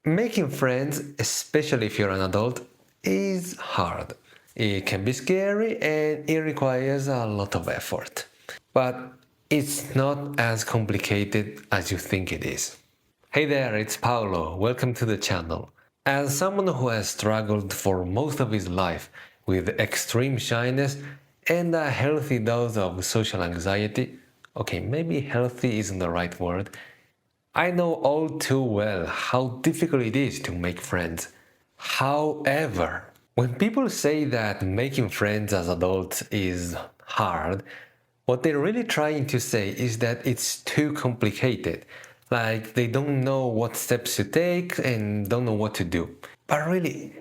Making friends, especially if you're an adult, is hard. It can be scary and it requires a lot of effort. But it's not as complicated as you think it is. Hey there, it's Paolo. Welcome to the channel. As someone who has struggled for most of his life with extreme shyness and a healthy dose of social anxiety, okay, maybe healthy isn't the right word, I know all too well how difficult it is to make friends. However, when people say that making friends as adults is hard, what they're really trying to say is that it's too complicated. Like they don't know what steps to take and don't know what to do. But really,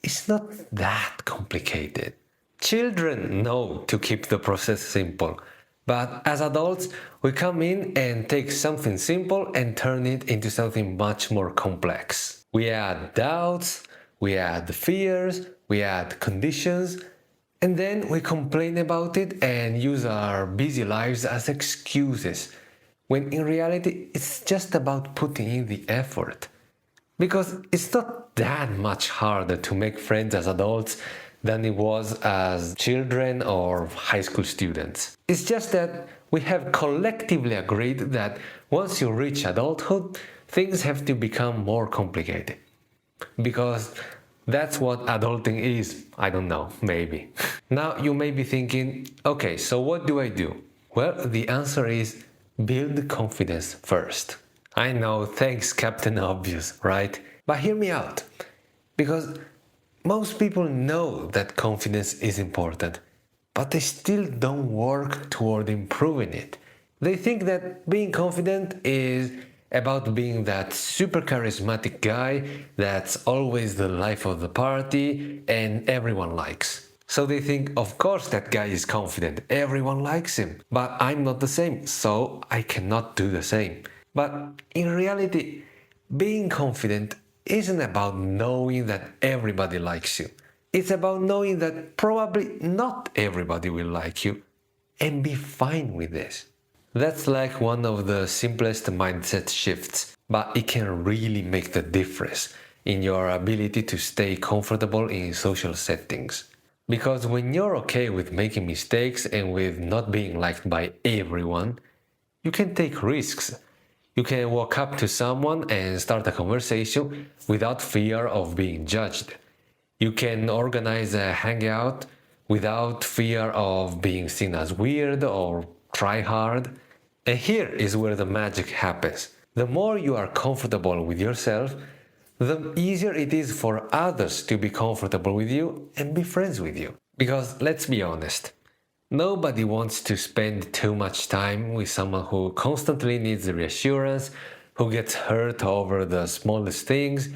it's not that complicated. Children know to keep the process simple. But as adults, we come in and take something simple and turn it into something much more complex. We add doubts, we add fears, we add conditions, and then we complain about it and use our busy lives as excuses, when in reality it's just about putting in the effort. Because it's not that much harder to make friends as adults than it was as children or high school students. It's just that we have collectively agreed that once you reach adulthood, things have to become more complicated. Because that's what adulting is. I don't know, maybe. Now you may be thinking, okay, so what do I do? Well, the answer is build confidence first. I know, thanks Captain Obvious, right? But hear me out. Because most people know that confidence is important, but they still don't work toward improving it. They think that being confident is about being that super charismatic guy that's always the life of the party and everyone likes. So they think, of course that guy is confident, everyone likes him, but I'm not the same, so I cannot do the same. But in reality, being confident isn't about knowing that everybody likes you. It's about knowing that probably not everybody will like you and be fine with this. That's like one of the simplest mindset shifts, but it can really make the difference in your ability to stay comfortable in social settings. Because when you're okay with making mistakes and with not being liked by everyone, you can take risks. You can walk up to someone and start a conversation without fear of being judged. You can organize a hangout without fear of being seen as weird or try hard. And here is where the magic happens. The more you are comfortable with yourself, the easier it is for others to be comfortable with you and be friends with you. Because let's be honest, nobody wants to spend too much time with someone who constantly needs reassurance, who gets hurt over the smallest things,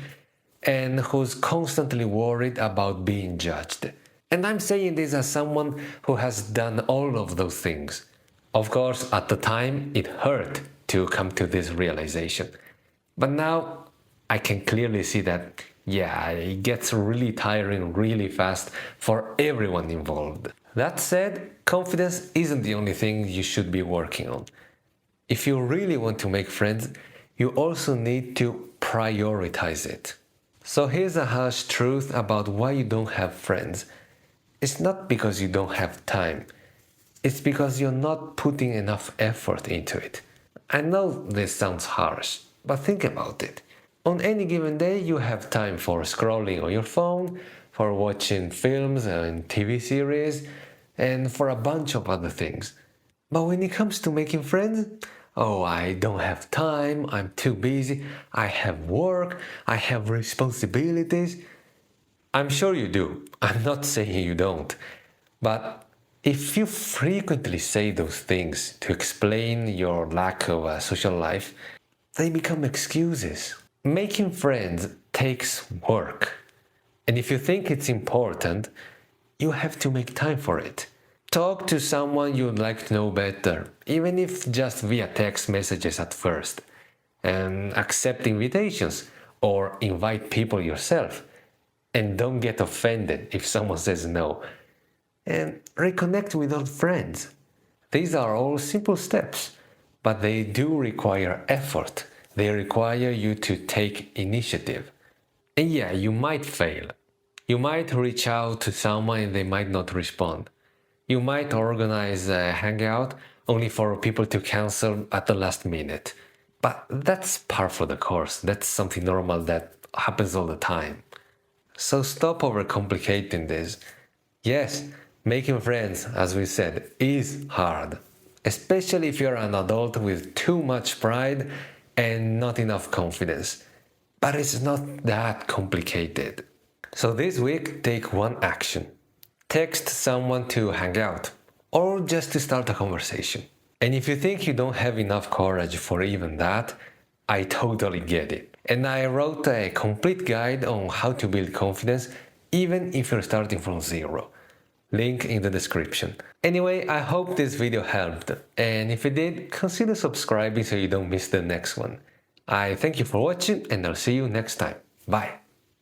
and who's constantly worried about being judged. And I'm saying this as someone who has done all of those things. Of course, at the time, it hurt to come to this realization. But now, I can clearly see that, yeah, it gets really tiring really fast for everyone involved. That said, confidence isn't the only thing you should be working on. If you really want to make friends, you also need to prioritize it. So here's a harsh truth about why you don't have friends. It's not because you don't have time. It's because you're not putting enough effort into it. I know this sounds harsh, but think about it. On any given day, you have time for scrolling on your phone, for watching films and TV series, and for a bunch of other things. But when it comes to making friends, oh, I don't have time, I'm too busy, I have work, I have responsibilities. I'm sure you do. I'm not saying you don't. But if you frequently say those things to explain your lack of a social life, they become excuses. Making friends takes work. And if you think it's important, you have to make time for it. Talk to someone you'd like to know better, even if just via text messages at first. And accept invitations or invite people yourself. And don't get offended if someone says no. And reconnect with old friends. These are all simple steps, but they do require effort. They require you to take initiative. And yeah, you might fail. You might reach out to someone and they might not respond. You might organize a hangout only for people to cancel at the last minute. But that's par for the course. That's something normal that happens all the time. So stop overcomplicating this. Yes, making friends, as we said, is hard. Especially if you're an adult with too much pride and not enough confidence. But it's not that complicated. So this week, take one action. Text someone to hang out, or just to start a conversation. And if you think you don't have enough courage for even that, I totally get it. And I wrote a complete guide on how to build confidence even if you're starting from zero. Link in the description. Anyway, I hope this video helped, and if it did, consider subscribing so you don't miss the next one. I thank you for watching, and I'll see you next time. Bye!